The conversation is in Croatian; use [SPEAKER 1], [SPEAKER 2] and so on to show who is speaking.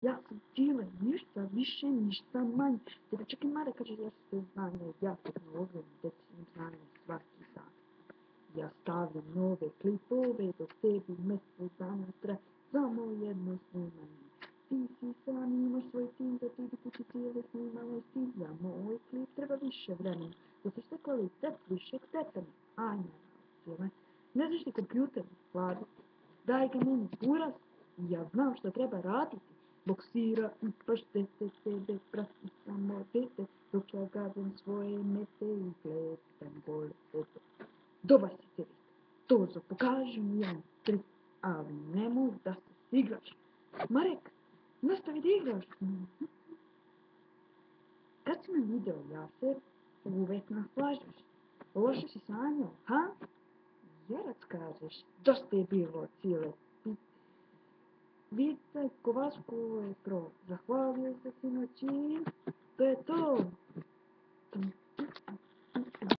[SPEAKER 1] Ja sam Čile, ništa više, ništa manje. Tebe čak i Mare kaže ja sve znanje, ja tehnologijom, decidim znanje svaki dan. Ja stavljam nove klipove dok tebi mjesec dana traje samo jedno snimanje. Ti si sam, imaš svoj tim da ti kući cijele snimale si. Za moj klip treba više vremena, da se što kvalitet više tepena. Ajme, cijele. Ne znaš ti kompjuter, Vlado? Daj ga meni buraz i ja znam što treba raditi. Bog sira i paštete, tebe prati samo dete, dok ja gadim svoje mete i gledam gole foto. Dobar si ti, Tozo, pokaži mi jedan trik, ali nemoj da se igraš. Marek, nastavi da igraš. Kad si me video, Jaser, uvek nas lažeš. Loše si sanjao, ha? Jerac kažeš, dosta je bilo cijele Vice Kovačko je pro. Zahvalio se sinoći.